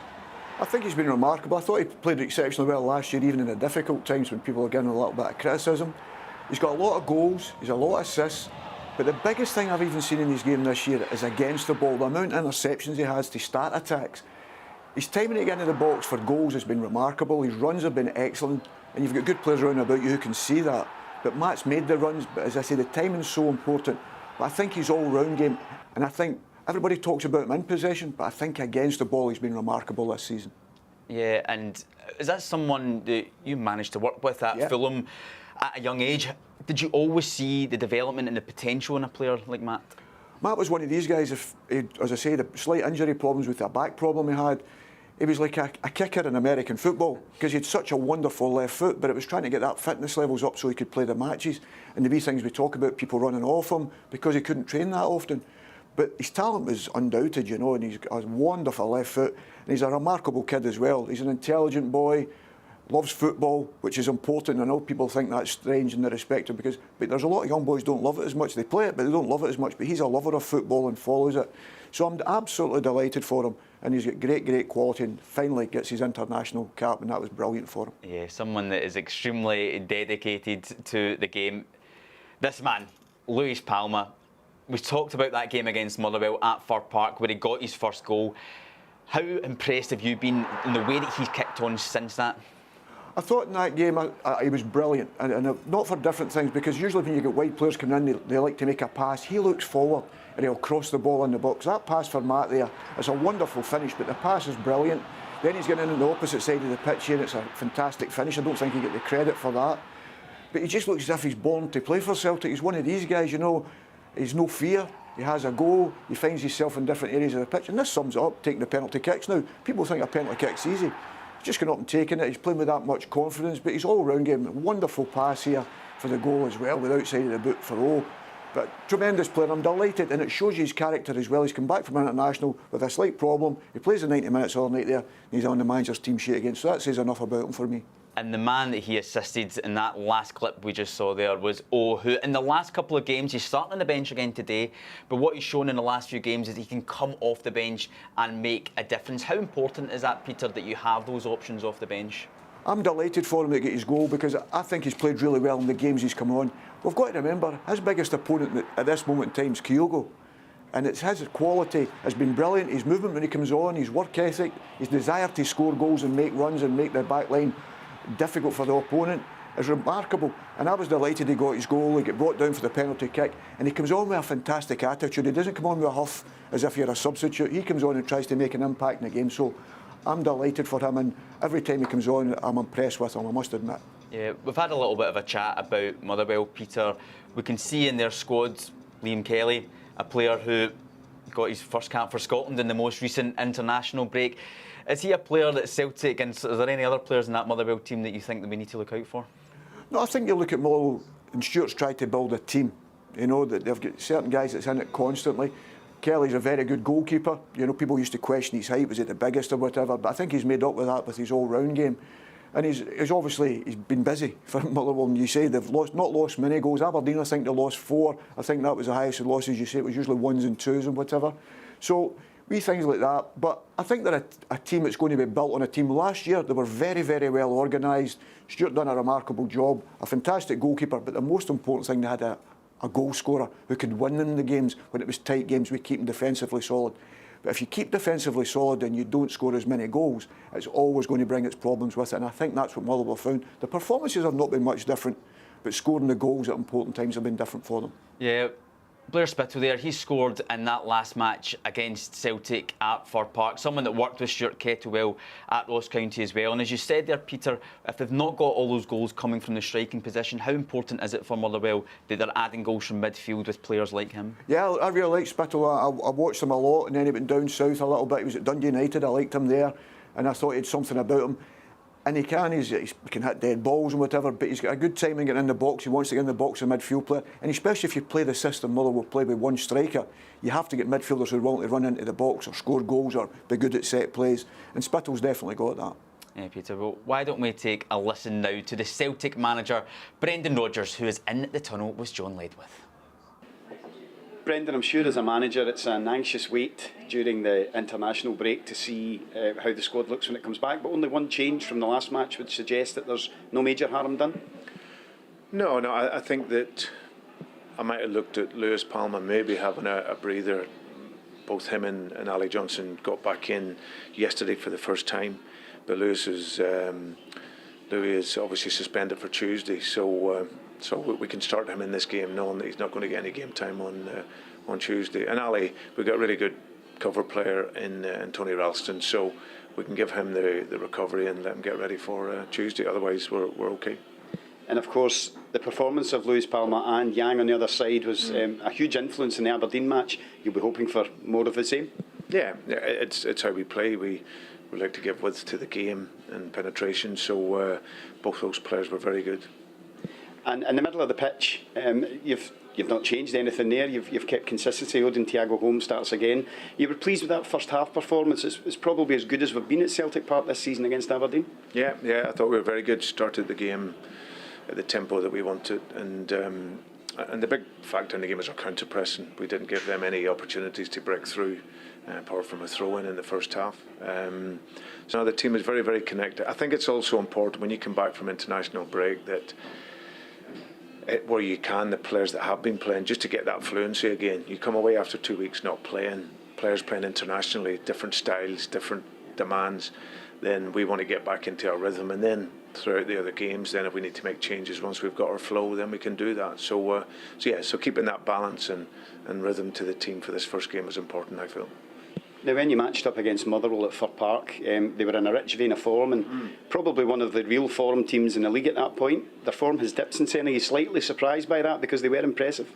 I think he's been remarkable. I thought he played exceptionally well last year, even in the difficult times when people are getting a little bit of criticism. He's got a lot of goals, he's a lot of assists. But the biggest thing I've even seen in his game this year is against the ball, the amount of interceptions he has to start attacks. His timing to get into the box for goals has been remarkable, his runs have been excellent, and you've got good players around about you who can see that. But Matt's made the runs, but as I say, the timing's so important. But I think his all-round game, and I think everybody talks about him in possession, but I think against the ball he's been remarkable this season. Yeah, and is that someone that you managed to work with at Fulham at a young age? Did you always see the development and the potential in a player like Matt? Matt was one of these guys, if as I say, the slight injury problems with a back problem he had, he was like a kicker in American football because he had such a wonderful left foot, but it was trying to get that fitness levels up so he could play the matches. And the wee things we talk about, people running off him because he couldn't train that often. But his talent was undoubted, you know, and he's got a wonderful left foot. And he's a remarkable kid as well. He's an intelligent boy, loves football, which is important. I know people think that's strange in the respect of but there's a lot of young boys don't love it as much. They play it, but they don't love it as much. But he's a lover of football and follows it. So I'm absolutely delighted for him. And he's got great quality, and finally gets his international cap, and that was brilliant for him. Yeah, someone that is extremely dedicated to the game. This man, Luis Palma, we talked about that game against Motherwell at Fir Park where he got his first goal. How impressed have you been in the way that he's kicked on since that? I thought in that game he was brilliant, and not for different things, because usually when you get wide players coming in, they like to make a pass. He looks forward and he'll cross the ball in the box. That pass for Matt there is a wonderful finish, but the pass is brilliant. Then he's getting in on the opposite side of the pitch here, and it's a fantastic finish. I don't think he get the credit for that. But he just looks as if he's born to play for Celtic. He's one of these guys, you know, he's no fear. He has a go, he finds himself in different areas of the pitch, and this sums it up, taking the penalty kicks. Now, people think a penalty kick's easy. He's just going up and taking it, he's playing with that much confidence, but his all-round game, wonderful pass here for the goal as well, with outside of the boot for O. But tremendous player, I'm delighted, and it shows you his character as well. He's come back from international with a slight problem. He plays the 90 minutes all night there, and he's on the manager's team sheet again, so that says enough about him for me. And the man that he assisted in that last clip we just saw there was O, who in the last couple of games, he's starting on the bench again today, but what he's shown in the last few games is he can come off the bench and make a difference. How important is that, Peter, that you have those options off the bench? I'm delighted for him to get his goal, because I think he's played really well in the games he's come on. We've got to remember, his biggest opponent at this moment in time is Kyogo. And it's his quality has been brilliant. His movement when he comes on, his work ethic, his desire to score goals and make runs and make the back line difficult for the opponent is remarkable. And I was delighted he got his goal. He got brought down for the penalty kick, and he comes on with a fantastic attitude. He doesn't come on with a huff as if you're a substitute. He comes on and tries to make an impact in the game. So I'm delighted for him, and every time he comes on I'm impressed with him, I must admit. Yeah, we've had a little bit of a chat about Motherwell, Peter. We can see in their squad Liam Kelly, a player who got his first cap for Scotland in the most recent international break. Is he a player that Celtic, and is there any other players in that Motherwell team that you think that we need to look out for? No, I think you look at Motherwell, and Stuart's tried to build a team. You know, that they've got certain guys that's in it constantly. Kelly's a very good goalkeeper. You know, people used to question his height, was it the biggest or whatever, but I think he's made up with that with his all-round game. And he's been busy for Motherwell, and you say they've not lost many goals. Aberdeen, I think they lost 4. I think that was the highest losses. You say it was usually 1s and 2s and whatever. So wee things like that. But I think they're a team that's going to be built on a team. Last year they were very, very well organised. Stuart done a remarkable job, a fantastic goalkeeper, but the most important thing, they had a goal scorer who could win them the games when it was tight games. We keep them defensively solid. But if you keep defensively solid and you don't score as many goals, it's always going to bring its problems with it. And I think that's what Motherwell found. The performances have not been much different, but scoring the goals at important times have been different for them. Yeah, Blair Spittle there, he scored in that last match against Celtic at Fir Park, someone that worked with Stuart Kettlewell at Ross County as well. And as you said there, Peter, if they've not got all those goals coming from the striking position, how important is it for Motherwell that they're adding goals from midfield with players like him? Yeah, I really like Spittle. I watched him a lot, and then he went down south a little bit. He was at Dundee United, I liked him there, and I thought he had something about him. And he can hit dead balls and whatever, but he's got a good timing getting in the box. He wants to get in the box as a midfield player. And especially if you play the system Motherwell play with one striker, you have to get midfielders who are willing to run into the box or score goals or be good at set plays. And Spittle's definitely got that. Yeah, Peter, well, why don't we take a listen now to the Celtic manager, Brendan Rodgers, who is in the tunnel with John Ledwith. Brendan, I'm sure as a manager it's an anxious wait during the international break to see how the squad looks when it comes back, but only one change from the last match would suggest that there's no major harm done. No, I think that I might have looked at Lewis Palmer maybe having a breather. Both him and Ali Johnson got back in yesterday for the first time, but Louis is obviously suspended for Tuesday, so we can start him in this game knowing that he's not going to get any game time on Tuesday. And Ali, we've got a really good cover player in Tony Ralston, so we can give him the recovery and let him get ready for Tuesday. Otherwise, we're okay. And of course, the performance of Lewis Palmer and Yang on the other side was a huge influence in the Aberdeen match. You'll be hoping for more of the same? Yeah, it's how we play. We like to give width to the game and penetration, so both those players were very good. And in the middle of the pitch, you've not changed anything there. You've kept consistency. Odin Thiago Holmes starts again. You were pleased with that first half performance. It's probably as good as we've been at Celtic Park this season against Aberdeen. Yeah, I thought we were very good. Started the game at the tempo that we wanted, and the big factor in the game was our counter pressing. We didn't give them any opportunities to break through, apart from a throw-in in the first half. So the team is very, very connected. I think it's also important when you come back from international break that where you can, the players that have been playing, just to get that fluency again. You come away after 2 weeks not playing, players playing internationally, different styles, different demands, then we want to get back into our rhythm, and then throughout the other games, then if we need to make changes once we've got our flow, then we can do that. So keeping that balance and rhythm to the team for this first game was important, I feel. Now, when you matched up against Motherwell at Fir Park, they were in a rich vein of form and probably one of the real form teams in the league at that point. Their form has dipped since then. Are you slightly surprised by that because they were impressive?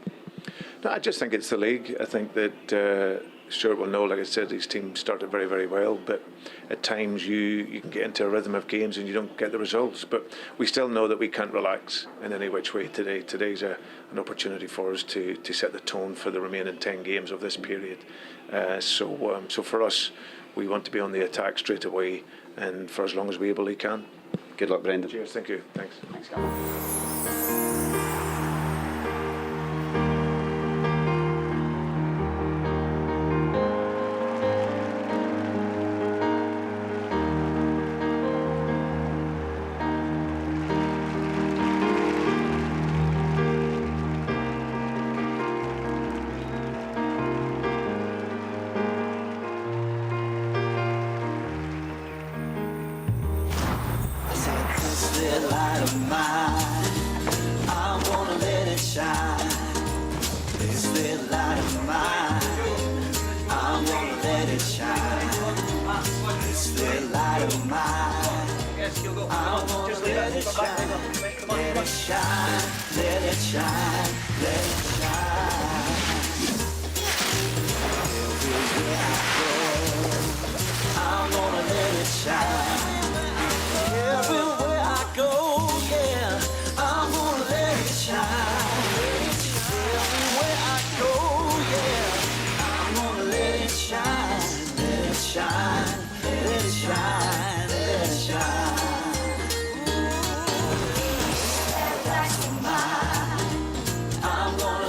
No, I just think it's the league. I think that Stuart will know, like I said, his team started very, very well, but at times you can get into a rhythm of games and you don't get the results. But we still know that we can't relax in any which way today. Today's an opportunity for us to set the tone for the remaining 10 games of this period. So for us, we want to be on the attack straight away, and for as long as we ably can. Good luck, Brendan. Cheers, thank you. Thanks. Thanks, Gavin. I'm gonna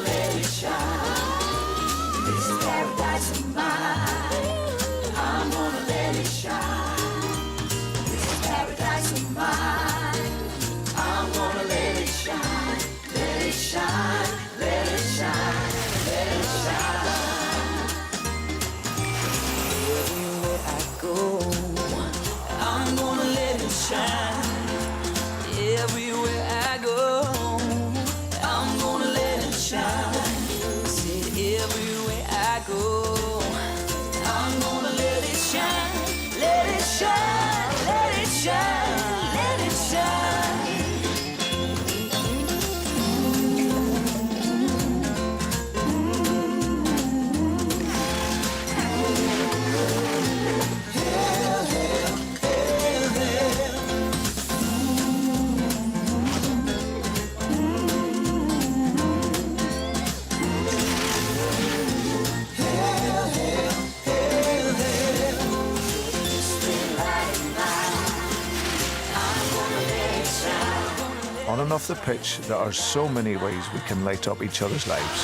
off the pitch, there are so many ways we can light up each other's lives.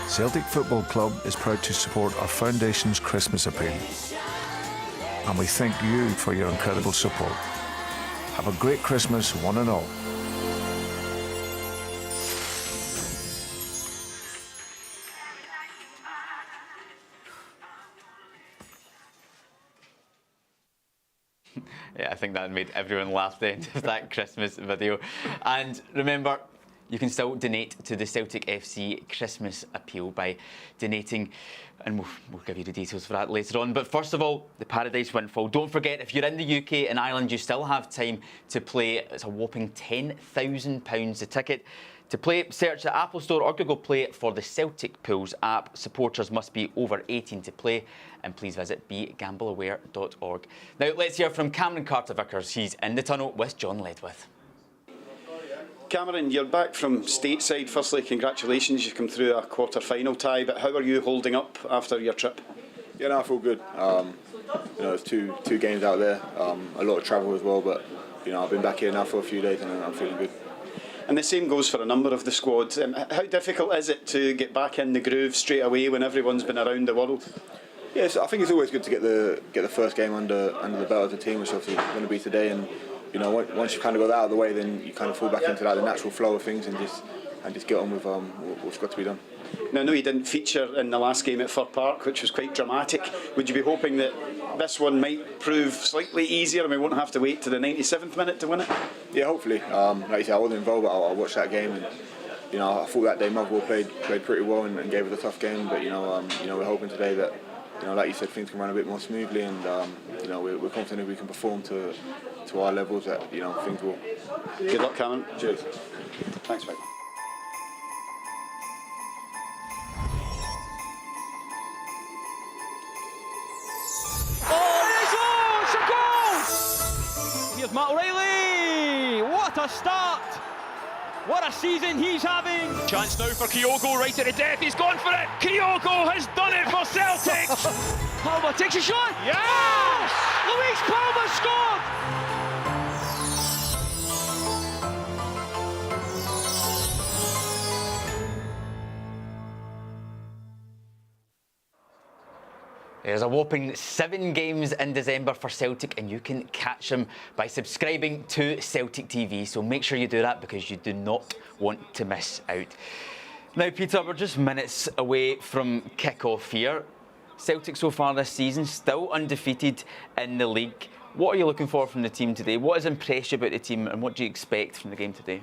Celtic Football Club is proud to support our foundation's Christmas appeal. And we thank you for your incredible support. Have a great Christmas, one and all. Yeah, I think that made everyone laugh the end of that Christmas video. And remember, you can still donate to the Celtic FC Christmas appeal by donating, and we'll give you the details for that later on. But first of all, the Paradise Windfall. Don't forget, if you're in the UK and Ireland, you still have time to play. It's a whopping £10,000 a ticket. To play, search the Apple Store or Google Play for the Celtic Pools app. Supporters must be over 18 to play, and please visit begambleaware.org. Now let's hear from Cameron Carter-Vickers. He's in the tunnel with John Ledwith. Cameron, you're back from stateside. Firstly, congratulations, you've come through a quarter-final tie, but how are you holding up after your trip? Yeah, no, I feel good. It's two games out there, a lot of travel as well, but I've been back here now for a few days and I'm feeling good. And the same goes for a number of the squads. How difficult is it to get back in the groove straight away when everyone's been around the world? Yes, I think it's always good to get the first game under the belt of the team, which obviously is going to be today. And once you kind of got that out of the way, then you kind of fall back into the natural flow of things and just get on with what's got to be done. Now, I know you didn't feature in the last game at Fir Park, which was quite dramatic. Would you be hoping that this one might prove slightly easier and we won't have to wait to the 97th minute to win it? Yeah, hopefully. Like you said, I wasn't involved, but I watched that game, and I thought that day Motherwell played pretty well and gave us a tough game. But we're hoping today that like you said, things can run a bit more smoothly, and we're confident we can perform to our levels. That things will. Good luck, Cameron. Cheers. Thanks, mate. Here's Matt O'Reilly. What a start! What a season he's having! Chance now for Kyogo right at the death. He's gone for it. Kyogo has done it for Celtic. Palmer takes a shot. Yes! Luis Palmer scored. There's a whopping 7 games in December for Celtic, and you can catch them by subscribing to Celtic TV. So make sure you do that because you do not want to miss out. Now, Peter, we're just minutes away from kick-off here. Celtic so far this season, still undefeated in the league. What are you looking for from the team today? What has impressed you about the team, and what do you expect from the game today?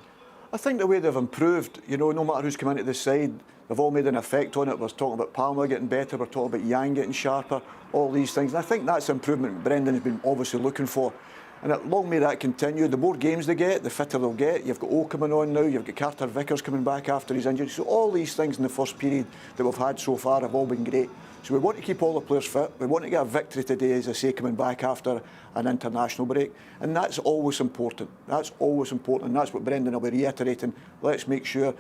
I think the way they've improved, no matter who's come into the side, they've all made an effect on it. We're talking about Palmer getting better, we're talking about Yang getting sharper, all these things. And I think that's improvement Brendan has been obviously looking for. And long may that continue. The more games they get, the fitter they'll get. You've got O coming on now, you've got Carter-Vickers coming back after his injury. So all these things in the first period that we've had so far have all been great. So we want to keep all the players fit. We want to get a victory today, as I say, coming back after an international break. And that's always important. That's always important. And that's what Brendan will be reiterating. Let's make sure.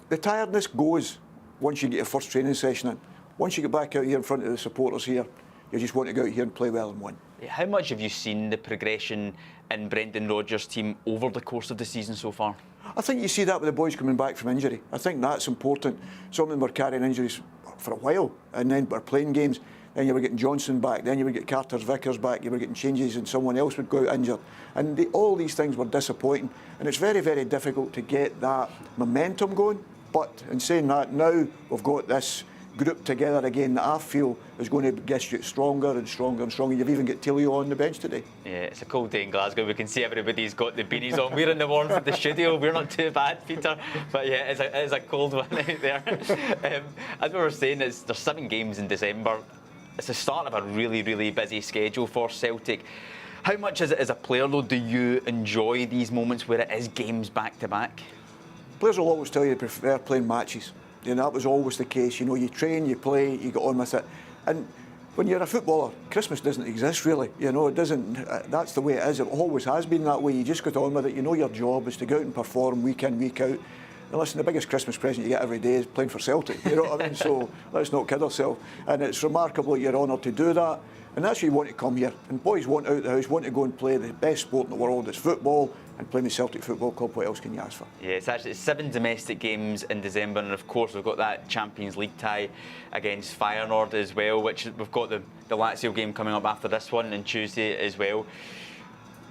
The tiredness goes once you get your first training session in. Once you get back out here in front of the supporters here, you just want to go out here and play well and win. How much have you seen the progression in Brendan Rodgers' team over the course of the season so far? I think you see that with the boys coming back from injury. I think that's important. Some of them were carrying injuries for a while and then were playing games. Then you were getting Johnson back, then you would get Carter-Vickers back, you were getting changes and someone else would go out injured. And all these things were disappointing. And it's very, very difficult to get that momentum going. But in saying that, now we've got this group together again that I feel is going to get you stronger and stronger and stronger. You've even got Tilio on the bench today. Yeah, it's a cold day in Glasgow. We can see everybody's got the beanies on. We're in the warmth of the studio. We're not too bad, Peter. But yeah, it is a cold one out there. As we were saying, there's 7 games in December. It's the start of a really, really busy schedule for Celtic. How much as a player, though, do you enjoy these moments where it is games back to back? Players will always tell you they prefer playing matches. That was always the case. You train, you play, you get on with it. And when you're a footballer, Christmas doesn't exist really. It doesn't. That's the way it is. It always has been that way. You just get on with it. Your job is to go out and perform week in, week out. And listen, the biggest Christmas present you get every day is playing for Celtic. You know what I mean? So let's not kid ourselves. And it's remarkable that you're honoured to do that. And that's why you want to come here. And boys want out the house, want to go and play the best sport in the world, it's football, and playing the Celtic Football Club. What else can you ask for? Yeah, it's actually 7 domestic games in December, and of course we've got that Champions League tie against Feyenoord as well, which we've got the Lazio game coming up after this one on Tuesday as well.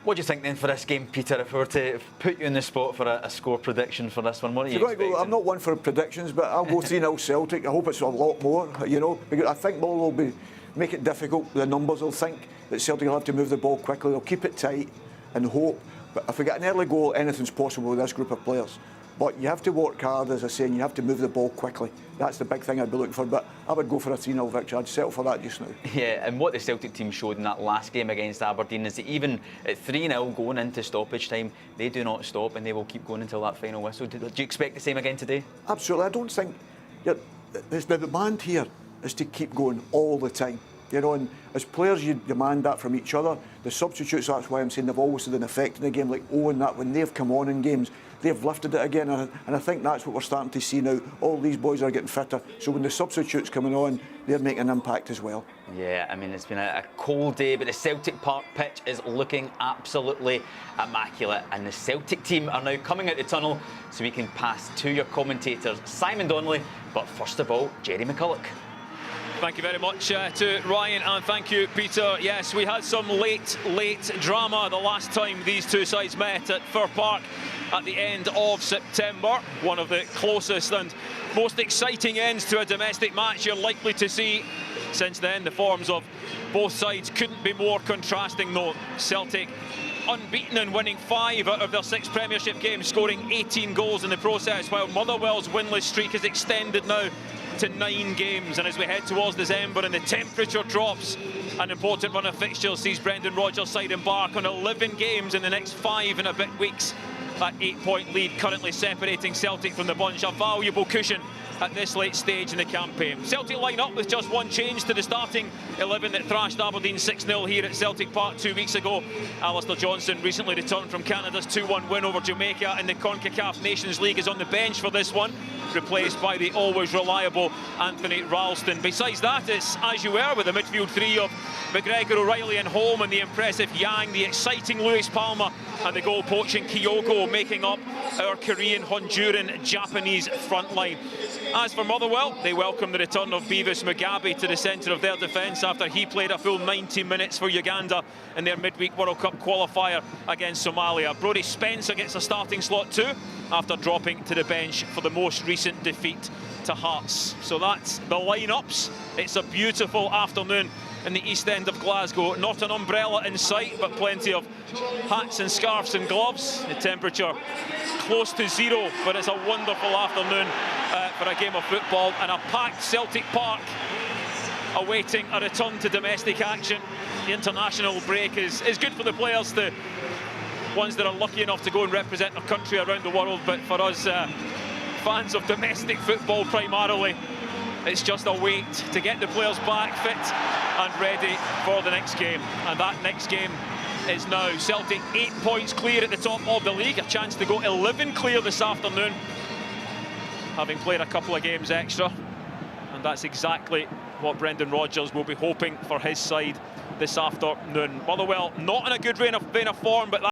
What do you think then for this game, Peter? If we were to put you in the spot for a score prediction for this one, what are you expecting? I'm not one for predictions, but I'll go 3-0 Celtic. I hope it's a lot more, you know, because I think Motherwell will make it difficult. The numbers will think that Celtic will have to move the ball quickly. They'll keep it tight and hope. But if we get an early goal, anything's possible with this group of players. But you have to work hard, as I say, and you have to move the ball quickly. That's the big thing I'd be looking for. But I would go for a 3-0 victory. I'd settle for that just now. Yeah, and what the Celtic team showed in that last game against Aberdeen is that even at 3-0 going into stoppage time, they do not stop and they will keep going until that final whistle. Do you expect the same again today? Absolutely. I don't think... The demand here is to keep going all the time. You know, and as players, you demand that from each other. The substitutes, that's why I'm saying they've always had an effect in the game, like Owen, that when they've come on in games, they've lifted it again. And I think that's what we're starting to see now. All these boys are getting fitter. So when the substitutes coming on, they're making an impact as well. Yeah, I mean, it's been a cold day, but the Celtic Park pitch is looking absolutely immaculate. And the Celtic team are now coming out the tunnel so we can pass to your commentators, Simon Donnelly, but first of all, Jerry McCulloch. Thank you very much to Ryan, and thank you, Peter. Yes, we had some late drama the last time these two sides met at Fir Park at the end of September. One of the closest and most exciting ends to a domestic match you're likely to see. Since then, the forms of both sides couldn't be more contrasting, though. Celtic unbeaten and winning 5 out of their 6 Premiership games, scoring 18 goals in the process, while Motherwell's winless streak is extended now to 9 games. And as we head towards December and the temperature drops, an important run of fixtures sees Brendan Rodgers' side embark on 11 games in the next 5 and a bit weeks. That 8-point lead currently separating Celtic from the bunch, a valuable cushion at this late stage in the campaign. Celtic line up with just one change to the starting 11 that thrashed Aberdeen 6-0 here at Celtic Park 2 weeks ago. Alistair Johnson, recently returned from Canada's 2-1 win over Jamaica in the CONCACAF Nations League, is on the bench for this one, replaced by the always reliable Anthony Ralston. Besides that, it's as you were with the midfield 3 of McGregor, O'Reilly and Holm, and the impressive Yang, the exciting Luis Palma, and the goal-poaching Kyogo making up our Korean, Honduran, Japanese front line. As for Motherwell, they welcome the return of Beavis Mugabe to the centre of their defence after he played a full 90 minutes for Uganda in their midweek World Cup qualifier against Somalia. Brodie Spencer gets a starting slot too after dropping to the bench for the most recent defeat to Hearts. So that's the lineups. It's a beautiful afternoon in the east end of Glasgow. Not an umbrella in sight, but plenty of hats and scarves and gloves. The temperature close to 0, but it's a wonderful afternoon for a game of football, and a packed Celtic Park awaiting a return to domestic action. The international break is good for the players, the ones that are lucky enough to go and represent their country around the world, but for us fans of domestic football primarily, it's just a wait to get the players back fit and ready for the next game. And that next game is now. Celtic 8 points clear at the top of the league, a chance to go 11 clear this afternoon, having played a couple of games extra. And that's exactly what Brendan Rodgers will be hoping for his side this afternoon. Motherwell not in a good vein of form, but